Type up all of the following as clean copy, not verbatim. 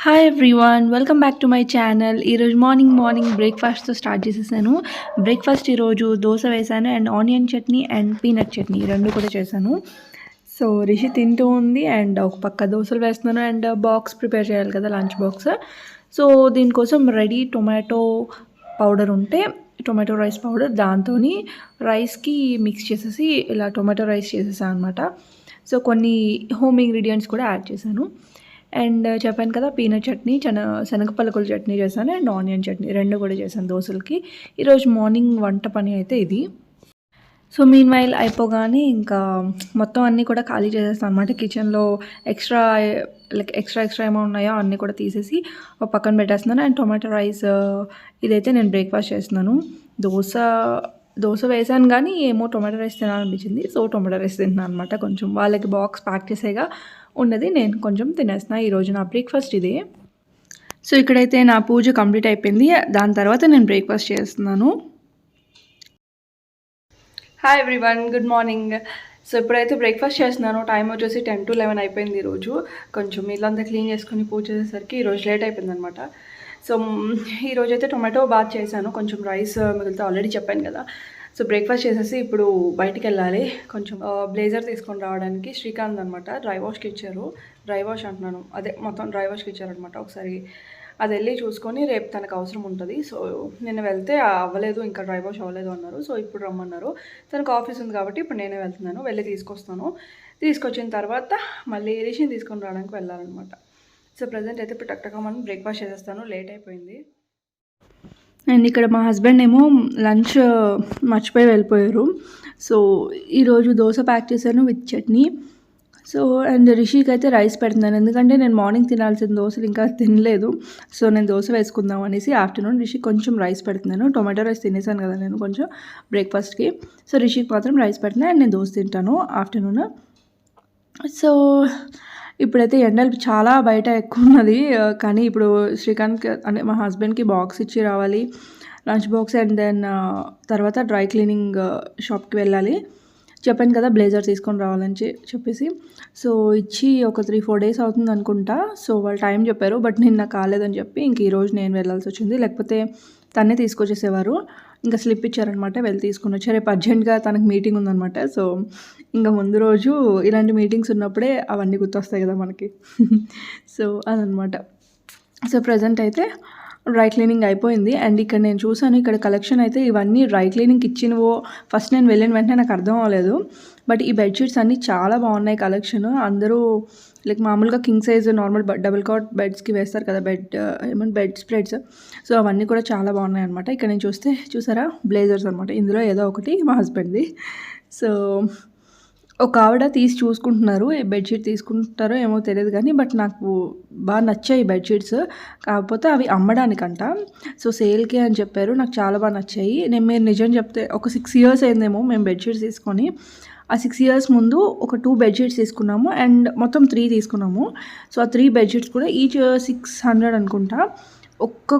Hi everyone, welcome back to my channel. ఈరోజు morning బ్రేక్ఫాస్ట్తో start చేసేసాను. Breakfast ఈరోజు దోశ వేసాను and onion chutney and peanut chutney రెండు కూడా చేశాను. సో రిషి తింటూ ఉంది అండ్ ఒక పక్క దోశలు వేస్తున్నాను అండ్ బాక్స్ ప్రిపేర్ చేయాలి కదా, లంచ్ బాక్స్. సో దీనికోసం రెడీ టొమాటో పౌడర్ ఉంటే టొమాటో రైస్ పౌడర్ దాంతో రైస్కి మిక్స్ చేసేసి ఇలా టొమాటో రైస్ చేసేసాను అనమాట. సో కొన్ని హోమ్ ఇంగ్రీడియంట్స్ కూడా యాడ్ చేశాను. అండ్ చెప్పాను కదా, పీనట్ చట్నీ, శనగపలుకుల చట్నీ చేశాను అండ్ ఆనియన్ చట్నీ రెండు కూడా చేశాను దోశలకి. ఈరోజు మార్నింగ్ వంట పని అయితే ఇది. సో మీన్ వైల్ అయిపోగానే ఇంకా మొత్తం అన్నీ కూడా ఖాళీ చేసేస్తాను అనమాట. కిచెన్లో ఎక్స్ట్రా ఏమో ఉన్నాయో అన్నీ కూడా తీసేసి ఒక పక్కన పెట్టేస్తున్నాను. అండ్ టొమాటో రైస్ ఇదైతే నేను బ్రేక్ఫాస్ట్ చేస్తున్నాను. దోశ వేసాను కానీ ఏమో టొమాటో రైస్ తినాలనిపించింది, సో టొమాటో రైస్ తింటున్నాను అనమాట. కొంచెం వాళ్ళకి బాక్స్ ప్యాక్ చేసేగా ఉన్నది నేను కొంచెం తినేస్తున్నాను. ఈరోజు నా బ్రేక్ఫాస్ట్ ఇదే. సో ఇక్కడైతే నా పూజ కంప్లీట్ అయిపోయింది. దాని తర్వాత నేను బ్రేక్ఫాస్ట్ చేస్తున్నాను. Hi everyone, good morning. So ఇప్పుడైతే బ్రేక్ఫాస్ట్ చేస్తున్నాను. టైం వచ్చేసి 10 to 11 అయిపోయింది ఈరోజు. కొంచెం ఇల్లంతా క్లీన్ చేసుకొని పూజ చేసేసరికి ఈరోజు లేట్ అయిపోయింది అనమాట. సో ఈరోజు అయితే టొమాటో బాత్ చేశాను. కొంచెం రైస్ మిగిలితే ఆల్రెడీ చెప్పాను కదా. సో బ్రేక్ఫాస్ట్ చేసేసి ఇప్పుడు బయటికి వెళ్ళాలి. కొంచెం బ్లేజర్ తీసుకొని రావడానికి శ్రీకాంత్ అనమాట డ్రై వాష్కి ఇచ్చారు. డ్రై వాష్ అంటున్నాను, అదే మొత్తం డ్రై వాష్కి ఇచ్చారనమాట. ఒకసారి అది వెళ్ళి చూసుకొని రేపు తనకు అవసరం ఉంటుంది. సో నేను వెళ్తే అవ్వలేదు, ఇంకా డ్రై వాష్ అవ్వలేదు అన్నారు. సో ఇప్పుడు రమ్మన్నారు. తనకు ఆఫీస్ ఉంది కాబట్టి ఇప్పుడు నేనే వెళ్తున్నాను. వెళ్ళి తీసుకొస్తాను. తీసుకొచ్చిన తర్వాత మళ్ళీ రిషిని తీసుకొని రావడానికి వెళ్ళాలన్నమాట. సో ప్రజెంట్ అయితే ఇప్పుడు టక్టకమని బ్రేక్ఫాస్ట్ చేసేస్తాను, లేట్ అయిపోయింది. అండ్ ఇక్కడ మా హస్బెండ్ ఏమో లంచ్ మర్చిపోయి వెళ్ళిపోయారు. సో ఈరోజు దోశ ప్యాక్ చేశాను విత్ చట్నీ. సో అండ్ రిషికి అయితే రైస్ పెడుతున్నాను, ఎందుకంటే నేను మార్నింగ్ తినాల్సిన దోశలు ఇంకా తినలేదు. సో నేను దోశ వేసుకుందాం అనేసి ఆఫ్టర్నూన్ రిషికి కొంచెం రైస్ పెడుతున్నాను. టొమాటో రైస్ తినేసాను కదా నేను కొంచెం బ్రేక్ఫాస్ట్కి. సో రిషికి మాత్రం రైస్ పెడుతున్నాను అండ్ నేను దోశ తింటాను ఆఫ్టర్నూన్. సో ఇప్పుడైతే ఎండలు చాలా బయట ఎక్కువ ఉన్నది, కానీ ఇప్పుడు శ్రీకాంత్ అంటే మా హస్బెండ్కి బాక్స్ ఇచ్చి రావాలి, లంచ్ బాక్స్. అండ్ దెన్ తర్వాత డ్రై క్లీనింగ్ షాప్కి వెళ్ళాలి. చెప్పాను కదా బ్లేజర్ తీసుకొని రావాలని చెప్పేసి. సో ఇచ్చి ఒక 3-4 days అవుతుంది అనుకుంటా. సో వాళ్ళు టైం చెప్పారు, బట్ నిన్న కాలేదని చెప్పి ఇంక ఈరోజు నేను వెళ్ళాల్సి వచ్చింది. లేకపోతే తనే తీసుకొచ్చేసేవారు. ఇంకా స్లిప్ ఇచ్చారనమాట, వెళ్ళి తీసుకొని వచ్చారు. రేపు అర్జెంట్గా తనకు మీటింగ్ ఉందనమాట. సో ఇంకా ముందు రోజు ఇలాంటి మీటింగ్స్ ఉన్నప్పుడే అవన్నీ గుర్తొస్తాయి కదా మనకి. సో అదనమాట. సో ప్రజెంట్ అయితే డ్రై క్లీనింగ్ అయిపోయింది. అండ్ ఇక్కడ నేను చూసాను, ఇక్కడ కలెక్షన్ అయితే ఇవన్నీ డ్రై క్లీనింగ్కి ఇచ్చినవో ఫస్ట్ నేను వెళ్ళిన వెంటనే నాకు అర్థం అవ్వలేదు. బట్ ఈ బెడ్షీట్స్ అన్నీ చాలా బాగున్నాయి కలెక్షన్. అందరూ లైక్ మామూలుగా king size normal double cot బెడ్స్కి వేస్తారు కదా, బెడ్ స్ప్రెడ్స్. సో అవన్నీ కూడా చాలా బాగున్నాయి అనమాట. ఇక్కడ నేను చూసారా బ్లేజర్స్ అనమాట. ఇందులో ఏదో ఒకటి మా హస్బెండ్ది. సో ఒక ఆవిడ తీసి చూసుకుంటున్నారు, బెడ్షీట్ తీసుకుంటారో ఏమో తెలియదు కానీ, బట్ నాకు బాగా నచ్చాయి బెడ్షీట్స్. కాకపోతే అవి అమ్మడానికంట. సో సేల్కి అని చెప్పారు. నాకు చాలా బాగా నచ్చాయి. మీరు నిజం చెప్తే ఒక 6 years అయిందేమో మేము బెడ్షీట్స్ తీసుకొని. ఆ 6 years ముందు ఒక 2 బెడ్షీట్స్ తీసుకున్నాము అండ్ మొత్తం 3 తీసుకున్నాము. సో ఆ 3 బెడ్షీట్స్ కూడా ఈచ్ 600 అనుకుంటా.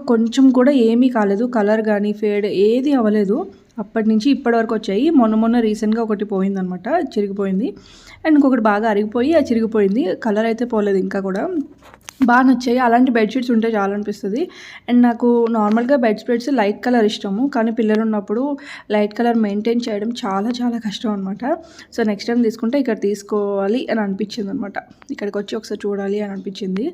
కొంచెం కూడా ఏమీ కాలేదు, కలర్ కానీ ఫేడ్ ఏది అవ్వలేదు. అప్పటి నుంచి ఇప్పటి వరకు వచ్చాయి. మొన్న రీసెంట్గా ఒకటి పోయిందనమాట, చిరిగిపోయింది. అండ్ ఇంకొకటి బాగా అరిగిపోయి అది చిరిగిపోయింది. కలర్ అయితే పోలేదు, ఇంకా కూడా బాగా నచ్చాయి. అలాంటి బెడ్షీట్స్ ఉంటే చాలా అనిపిస్తుంది. అండ్ నాకు నార్మల్గా బెడ్ స్ప్రెడ్స్ లైట్ కలర్ ఇష్టము, కానీ పిల్లలు ఉన్నప్పుడు లైట్ కలర్ మెయింటైన్ చేయడం చాలా చాలా కష్టం అనమాట. సో నెక్స్ట్ టైం తీసుకుంటే ఇక్కడ తీసుకోవాలి అని అనిపించింది అనమాట. ఇక్కడికి వచ్చి ఒకసారి చూడాలి అని అనిపించింది.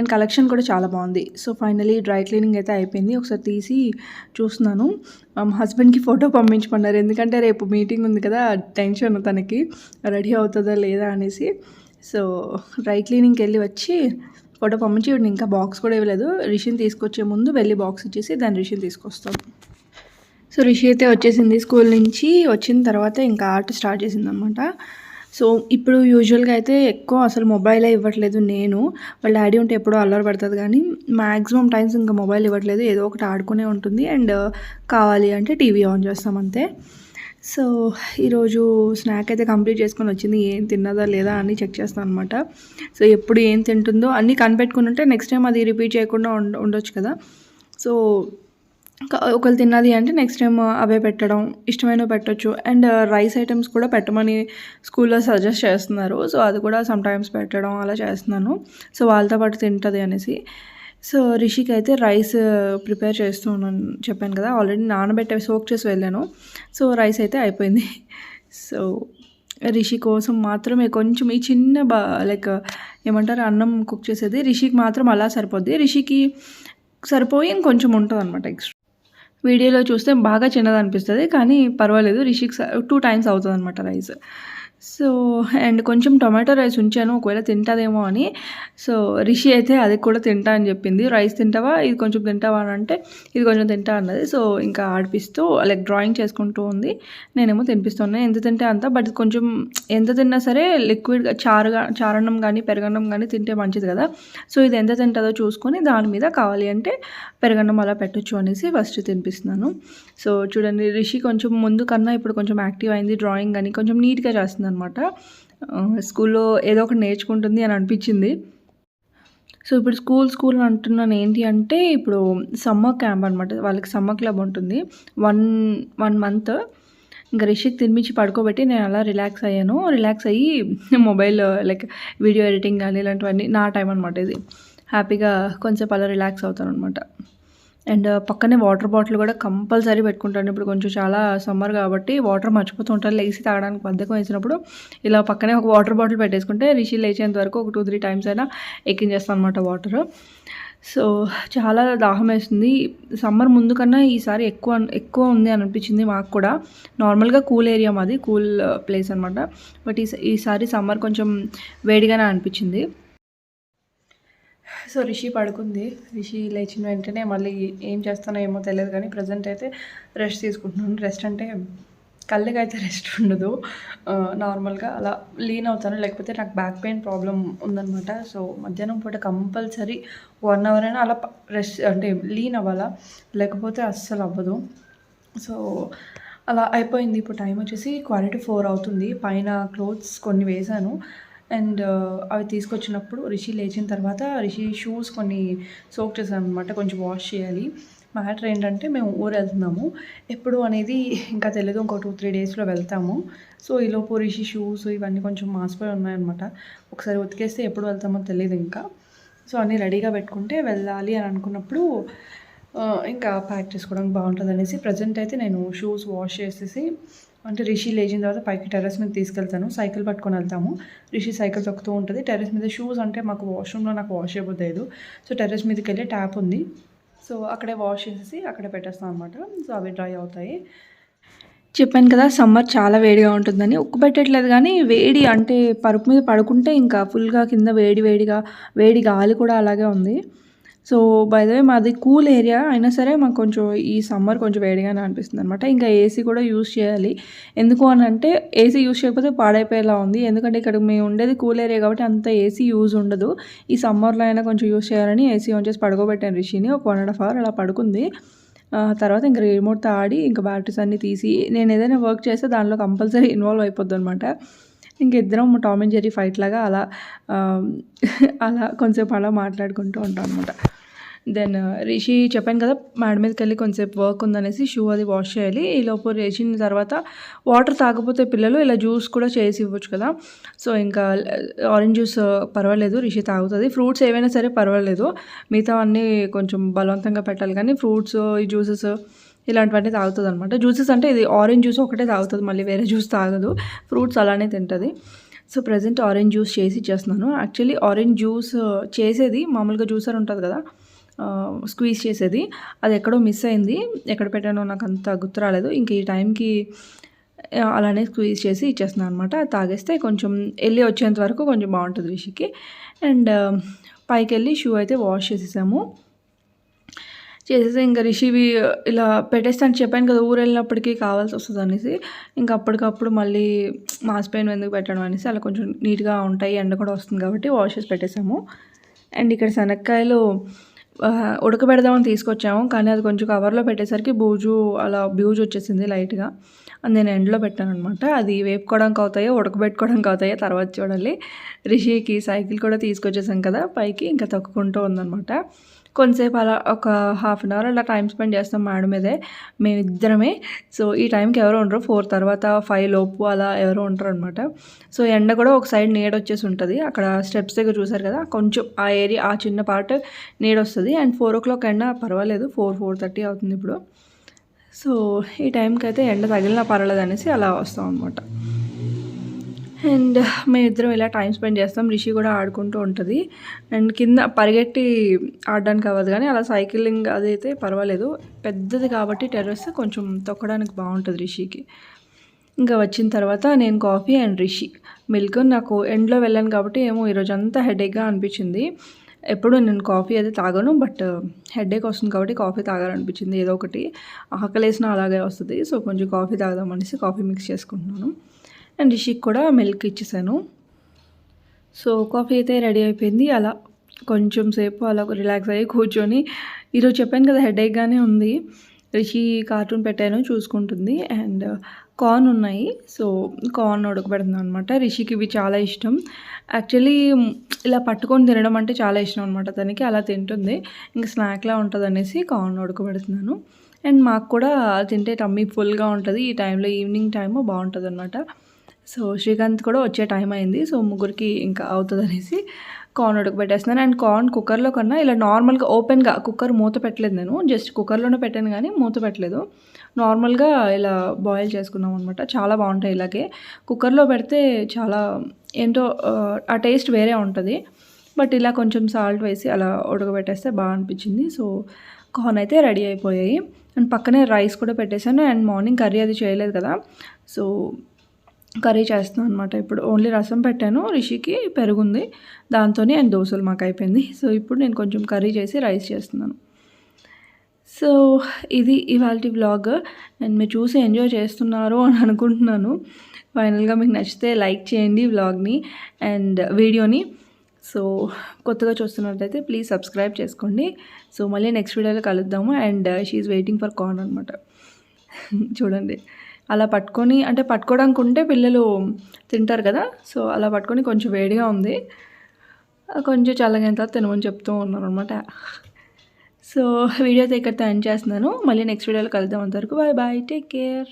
అండ్ కలెక్షన్ కూడా చాలా బాగుంది. సో ఫైనలీ డ్రై క్లీనింగ్ అయితే అయిపోయింది. ఒకసారి తీసి చూస్తున్నాను. మా హస్బెండ్కి ఫోటో పంపించమన్నారు, ఎందుకంటే రేపు మీటింగ్ ఉంది కదా, టెన్షన్ తనకి రెడీ అవుతుందా లేదా అనేసి. సో డ్రై క్లీనింగ్కి వెళ్ళి వచ్చి ఫోటో పంపించి ఇంకా బాక్స్ కూడా ఇవ్వలేదు. రిషిని తీసుకొచ్చే ముందు వెళ్ళి బాక్స్ ఇచ్చేసి దాన్ని రిషిని తీసుకొస్తాం. సో రిషి అయితే వచ్చేసింది స్కూల్ నుంచి. వచ్చిన తర్వాత ఇంకా ఆర్ట్ స్టార్ట్ చేసిందనమాట. సో ఇప్పుడు యూజువల్గా అయితే ఎక్కువ అసలు మొబైలే ఇవ్వట్లేదు నేను. వాళ్ళ డాడీ ఉంటే ఎప్పుడో అల్లరి పడుతుంది, కానీ మ్యాక్సిమం టైమ్స్ ఇంకా మొబైల్ ఇవ్వట్లేదు. ఏదో ఒకటి ఆడుకునే ఉంటుంది అండ్ కావాలి అంటే టీవీ ఆన్ చేస్తాం అంతే. సో ఈరోజు స్నాక్ అయితే కంప్లీట్ చేసుకొని వచ్చింది. ఏం తిన్నదా లేదా అని చెక్ చేస్తాను అనమాట. సో ఎప్పుడు ఏం తింటుందో అన్నీ కనిపెట్టుకుని ఉంటే నెక్స్ట్ టైం అది రిపీట్ చేయకుండా ఉండొచ్చు కదా. సో ఒకళ్ళు తిన్నది అంటే నెక్స్ట్ టైం అవే పెట్టడం, ఇష్టమైనవి పెట్టొచ్చు. అండ్ రైస్ ఐటెమ్స్ కూడా పెట్టమని స్కూల్లో సజెస్ట్ చేస్తున్నారు. సో అది కూడా సమ్‌టైమ్స్ పెట్టడం అలా చేస్తున్నాను. సో వాళ్ళతో పాటు తింటది అనేసి. సో రిషికి అయితే రైస్ ప్రిపేర్ చేస్తూ ఉన్నాను చెప్పాను కదా! ఆల్రెడీ నానబెట్టి సోక్ చేసి వెళ్ళాను. సో రైస్ అయితే అయిపోయింది. సో రిషి కోసం మాత్రమే కొంచెం ఈ చిన్న లైక్ ఏమంటారు అన్నం కుక్ చేసేది రిషికి మాత్రం అలా సరిపోద్ది. రిషికి సరిపోయి ఇంకొంచెం ఉంటదనమాట ఎక్స్‌ట్రా. వీడియోలో చూస్తే బాగా చిన్నదనిపిస్తది. కానీ పర్వాలేదు రిషికి 2 టైమ్స్ అవుతదనమాట రైస్. సో అండ్ కొంచెం టొమాటో రైస్ ఉంచాను ఒకవేళ తింటదేమో అని. సో రిషి అయితే అది కూడా తింటా అని చెప్పింది. రైస్ తింటావా? ఇది కొంచెం తింటావా? అని అంటే ఇది కొంచెం తింటా అన్నది. సో ఇంకా ఆడిపిస్తూ లైక్ డ్రాయింగ్ చేసుకుంటూ ఉంది. నేనేమో తినిపిస్తున్నా. ఎంత తింటే అంత. బట్ కొంచెం ఎంత తిన్నా సరే లిక్విడ్‌గా చారన్నం గానీ, పెరుగన్నం గానీ తింటే మంచిది కదా! సో ఇది ఎంత తింటదో చూసుకొని దాని మీద కావాలి అంటే పెరుగన్నం అలా పెట్టొచ్చు అనేసి ఫస్ట్ తినిపిస్తున్నాను. సో చూడండి రిషి కొంచెం ముందు కన్నా ఇప్పుడు కొంచెం యాక్టివ్ అయింది. డ్రాయింగ్ అని కొంచెం నీట్‌గా చేస్తుందనమాట. స్కూల్లో ఏదో ఒకటి నేర్చుకుంటుంది అని అనిపించింది. సో ఇప్పుడు స్కూల్ అంటున్నాను ఏంటి అంటే ఇప్పుడు సమ్మర్ క్యాంప్ అనమాట. వాళ్ళకి సమ్మర్ క్లబ్ ఉంటుంది. 1 మంత్. ఇంకా రిషికి తినిపించి పడుకోబెట్టి నేను అలా రిలాక్స్ అయ్యాను. రిలాక్స్ అయ్యి మొబైల్ లైక్ వీడియో ఎడిటింగ్ కానీ ఇలాంటివన్నీ నా టైం అనమాట ఇది. హ్యాపీగా కొంచెంసేపు అలా రిలాక్స్ అవుతాననమాట. అండ్ పక్కనే వాటర్ బాటిల్ కూడా కంపల్సరీ పెట్టుకుంటాను. ఇప్పుడు కొంచెం చాలా సమ్మర్ కాబట్టి వాటర్ మర్చిపోతూ ఉంటాను. లేచి తాగడానికి బద్ధకం వేసినప్పుడు ఇలా పక్కనే ఒక వాటర్ బాటిల్ పెట్టేసుకుంటే రిషి లేచేంత వరకు ఒక 2-3 టైమ్స్ అయినా ఎక్కించేస్తాను అనమాట వాటర్. సో చాలా దాహం వేస్తుంది. సమ్మర్ ముందు కన్నా ఈసారి ఎక్కువ ఉంది అని అనిపించింది మాకు కూడా. నార్మల్గా కూల్ ఏరియా మాది, కూల్ ప్లేస్ అనమాట. బట్ ఈసారి సమ్మర్ కొంచెం వేడిగానే అనిపించింది. సో రిషి పడుకుంది. రిషి లేచిన వెంటనే మళ్ళీ ఏం చేస్తానో ఏమో తెలియదు కానీ ప్రజెంట్ అయితే రెస్ట్ తీసుకుంటున్నాను. రెస్ట్ అంటే కళ్ళకి అయితే రెస్ట్ ఉండదు. నార్మల్గా అలా లీన్ అవుతాను. లేకపోతే నాకు బ్యాక్ పెయిన్ ప్రాబ్లం ఉందనమాట. సో మధ్యాహ్నం పూట కంపల్సరీ 1 అవర్ అయినా అలా రెస్ట్ అంటే లీన్ అవ్వాలా, లేకపోతే అస్సలు అవ్వదు. సో అలా అయిపోయింది. ఇప్పుడు టైం వచ్చేసి 4 అవుతుంది. పైన క్లోత్స్ కొన్ని వేశాను. అండ్ అవి తీసుకొచ్చినప్పుడు రిషి లేచిన తర్వాత రిషి షూస్ కొన్ని సోక్ చేశాను అనమాట. కొంచెం వాష్ చేయాలి. మ్యాటర్ ఏంటంటే మేము ఊరు వెళ్తున్నాము. ఎప్పుడు అనేది ఇంకా తెలియదు. ఇంకో 2-3 డేస్లో వెళ్తాము. సో ఈలోపు రిషి షూస్ ఇవన్నీ కొంచెం మాసిపోయి ఉన్నాయన్నమాట. ఒకసారి ఉతికేస్తే ఎప్పుడు వెళ్తామో తెలియదు ఇంకా. సో అన్నీ రెడీగా పెట్టుకుంటే వెళ్ళాలి అని అనుకున్నప్పుడు ఇంకా ప్యాక్ చేసుకోవడానికి బాగుంటుంది అనేసి ప్రజెంట్ అయితే నేను షూస్ వాష్ చేసేసి అంటే రిషి లేచిన తర్వాత పైకి టెర్రస్ మీద తీసుకెళ్తాను. సైకిల్ పట్టుకొని వెళ్తాము. రిషి సైకిల్ తొక్కుతూ ఉంటుంది. టెర్రస్ మీద షూస్ అంటే మాకు వాష్రూమ్లో నాకు వాష్ చేయబోద్దు. సో టెర్రస్ మీదకి వెళ్ళి ట్యాప్ ఉంది. సో అక్కడే వాష్ చేసేసి అక్కడే పెట్టేస్తాం అనమాట. సో అవి డ్రై అవుతాయి. చెప్పాను కదా సమ్మర్ చాలా వేడిగా ఉంటుందని. ఉక్కు పెట్టట్లేదు కానీ వేడి అంటే పరుపు మీద పడుకుంటే ఇంకా ఫుల్గా కింద వేడి గాలి కూడా అలాగే ఉంది. సో బై ద వే మాది కూల్ ఏరియా అయినా సరే మాకు కొంచెం ఈ సమ్మర్ కొంచెం వేడిగానే అనిపిస్తుంది అనమాట. ఇంకా ఏసీ కూడా యూస్ చేయాలి. ఎందుకు అని అంటే ఏసీ యూస్ చేయకపోతే పాడైపోయేలా ఉంది. ఎందుకంటే ఇక్కడ మేము ఉండేది కూల్ ఏరియా కాబట్టి అంత ఏసీ యూజ్ ఉండదు. ఈ సమ్మర్లో అయినా కొంచెం యూస్ చేయాలని ఏసీ ఆన్ చేసి పడుకోబెట్టాను రిషిని. ఒక 1.5 అవర్ అలా పడుకుంది. తర్వాత ఇంక రిమోట్తో ఆడి ఇంకా బ్యాటరీస్ అన్నీ తీసి నేను ఏదైనా వర్క్ చేస్తే దానిలో కంపల్సరీ ఇన్వాల్వ్ అయిపోద్ది అనమాట. ఇంకిద్దరం టామ్ అండ్ జెర్రీ ఫైట్ లాగా అలా కొంచెంసేపు అలా మాట్లాడుకుంటూ ఉంటాం అనమాట. దెన్ రిషి చెప్పాను కదా మేడ మీదకి వెళ్ళి కొంచెంసేపు వర్క్ ఉందనేసి షూ అది వాష్ చేయాలి. ఈలోపు లేచిన తర్వాత వాటర్ తాగకపోతే పిల్లలు ఇలా జ్యూస్ కూడా చేసి ఇవ్వచ్చు కదా. సో ఇంకా ఆరెంజ్ జ్యూస్ పర్వాలేదు రిషి తాగుతుంది. ఫ్రూట్స్ ఏవైనా సరే పర్వాలేదు. మిగతా అన్నీ కొంచెం బలవంతంగా పెట్టాలి కానీ ఫ్రూట్స్ ఈ జ్యూసెస్ ఇలాంటివన్నీ తాగుతుంది అనమాట. జ్యూసెస్ అంటే ఇది ఆరెంజ్ జ్యూస్ ఒకటే తాగుతుంది, మళ్ళీ వేరే జ్యూస్ తాగదు. ఫ్రూట్స్ అలానే తింటుంది. సో ప్రజెంట్ ఆరెంజ్ జ్యూస్ చేసి ఇచ్చేస్తున్నాను. యాక్చువల్లీ ఆరెంజ్ జ్యూస్ చేసేది మామూలుగా జ్యూసర్ ఉంటుంది కదా స్క్వీజ్ చేసేది, అది ఎక్కడో మిస్ అయింది. ఎక్కడ పెట్టానో నాకు అంత గుర్తు రాలేదు. ఇంక ఈ టైంకి అలానే స్క్వీజ్ చేసి ఇచ్చేస్తున్నాను అనమాట. తాగేస్తే కొంచెం వెళ్ళి వచ్చేంత వరకు కొంచెం బాగుంటుంది రిషికి. అండ్ పైకి వెళ్ళి షూ అయితే వాష్ చేసేసాము. చేసేసి ఇంకా రిషివి ఇలా పెట్టేస్తాను చెప్పాను కదా ఊరు వెళ్ళినప్పటికీ కావాల్సి వస్తుంది అనేసి. ఇంకా అప్పటికప్పుడు మళ్ళీ మాసిపోయిన ఎందుకు పెట్టడం అనేసి అలా కొంచెం నీట్గా ఉంటాయి. ఎండ కూడా వస్తుంది కాబట్టి వాష్ చేసి పెట్టేసాము. అండ్ ఇక్కడ శనక్కాయలు ఉడకబెడదామని తీసుకొచ్చాము, కానీ అది కొంచెం కవర్లో పెట్టేసరికి బూజు వచ్చేసింది లైట్గా. అది నేను ఎండలో పెట్టానమాట. అది వేపుకోవడానికి అవుతాయో ఉడకబెట్టుకోవడానికి అవుతాయో తర్వాత చూడాలి. రిషికి సైకిల్ కూడా తీసుకొచ్చేసాం కదా పైకి, ఇంకా తొక్కుకుంటూ ఉందన్నమాట. కొంతసేపు అలా ఒక హాఫ్ అన్ అవర్ అలా టైం స్పెండ్ చేస్తాం మేడం మీదే మేమిద్దరమే. సో ఈ టైంకి ఎవరు ఉండరు, 4 తర్వాత 5 లోపు అలా ఎవరు ఉండరు అనమాట. సో ఎండ కూడా ఒక సైడ్ నీడ వచ్చేసి ఉంటుంది. అక్కడ స్టెప్స్ దగ్గర చూసారు కదా, కొంచెం ఆ ఏరియా ఆ చిన్న పార్ట్ నీడ వస్తుంది. అండ్ 4 o'clock ఎండ పర్వాలేదు, 4-4:30 అవుతుంది ఇప్పుడు. సో ఈ టైంకి అయితే ఎండ తగిలినా పర్వాలేదు అనేసి అలా వస్తాం అనమాట. అండ్ మేమిద్దరం ఇలా టైం స్పెండ్ చేస్తాం. రిషి కూడా ఆడుకుంటూ ఉంటుంది. అండ్ కింద పరిగెట్టి ఆడడానికి అవ్వదు, కానీ అలా సైక్లింగ్ అదైతే పర్వాలేదు. పెద్దది కాబట్టి టెర్రస్ కొంచెం తొక్కడానికి బాగుంటుంది రిషికి. ఇంకా వచ్చిన తర్వాత నేను కాఫీ అండ్ రిషి మిల్క్. నాకు ఎండ్లో వెళ్ళాను కాబట్టి ఏమో ఈరోజు అంతా హెడేక్గా అనిపించింది. ఎప్పుడు నేను కాఫీ అయితే తాగను, బట్ హెడేక్ వస్తుంది కాబట్టి కాఫీ తాగాలనిపించింది. ఏదో ఒకటి ఆకలేసినా అలాగే వస్తుంది. సో కొంచెం కాఫీ తాగదామనేసి కాఫీ మిక్స్ చేసుకుంటున్నాను. అండ్ రిషికి కూడా మిల్క్ ఇచ్చేసాను. సో కాఫీ అయితే రెడీ అయిపోయింది. అలా కొంచెం సేపు అలా రిలాక్స్ అయ్యి కూర్చొని, ఈరోజు చెప్పాను కదా హెడేక్గానే ఉంది. రిషి కార్టూన్ పెట్టాను చూసుకుంటుంది. అండ్ కార్న్ ఉన్నాయి, సో కార్న్ ఉడకబెడుతున్నాను అనమాట. రిషికి ఇవి చాలా ఇష్టం. యాక్చువల్లీ ఇలా పట్టుకొని తినడం అంటే చాలా ఇష్టం అనమాట తనకి. అలా తింటుంది, ఇంకా స్నాక్లా ఉంటుంది అనేసి కార్న్ ఉడకబెడుతున్నాను. అండ్ మాకు కూడా తింటే టమ్మీ ఫుల్గా ఉంటుంది. ఈ టైంలో ఈవినింగ్ టైము బాగుంటుంది అనమాట. సో శ్రీకాంత్ కూడా వచ్చే టైం అయింది. సో ముగ్గురికి ఇంకా అవుతుంది అనేసి కార్న్ ఉడకబెట్టేస్తున్నాను. అండ్ కార్న్ కుక్కర్లో కన్నా ఇలా నార్మల్గా ఓపెన్గా కుక్కర్ మూత పెట్టలేదు, నేను జస్ట్ కుక్కర్లోనే పెట్టాను కానీ మూత పెట్టలేదు. నార్మల్గా ఇలా బాయిల్ చేసుకున్నాం అనమాట. చాలా బాగుంటాయి ఇలాగే. కుక్కర్లో పెడితే చాలా ఏంటో ఆ టేస్ట్ వేరే ఉంటుంది. బట్ ఇలా కొంచెం సాల్ట్ వేసి అలా ఉడకబెట్టేస్తే బాగా అనిపించింది. సో కార్న్ అయితే రెడీ అయిపోయాయి. అండ్ పక్కనే రైస్ కూడా పెట్టేశాను. అండ్ మార్నింగ్ కర్రీ అది చేయలేదు కదా, సో కర్రీ చేస్తున్నాను అనమాట. ఇప్పుడు ఓన్లీ రసం పెట్టాను, రిషికి పెరుగుంది దాంతోనే. అండ్ దోశలు మాకు అయిపోయింది. సో ఇప్పుడు నేను కొంచెం కర్రీ చేసి రైస్ చేస్తున్నాను. సో ఇది ఇవాల్టి వ్లాగ్. అండ్ మీరు చూసి ఎంజాయ్ చేస్తున్నారు అని అనుకుంటున్నాను. ఫైనల్గా మీకు నచ్చితే లైక్ చేయండి వ్లాగ్ని అండ్ వీడియోని. సో కొత్తగా చూస్తున్నట్లయితే ప్లీజ్ సబ్స్క్రైబ్ చేసుకోండి. సో మళ్ళీ నెక్స్ట్ వీడియోలో కలుద్దాము. And she waiting for corn అనమాట. చూడండి అలా పట్టుకొని, అంటే పట్టుకోవడానికి ఉంటే పిల్లలు తింటారు కదా, సో అలా పట్టుకొని కొంచెం వేడిగా ఉంది, కొంచెం చల్లగైన తర్వాత తినమని చెప్తూ ఉన్నాను అనమాట. సో వీడియో అయితే ఇక్కడితో ఎండ్ చేస్తున్నాను. మళ్ళీ నెక్స్ట్ వీడియోలో కలుద్దాం. అంతవరకు బాయ్ బాయ్, టేక్ కేర్.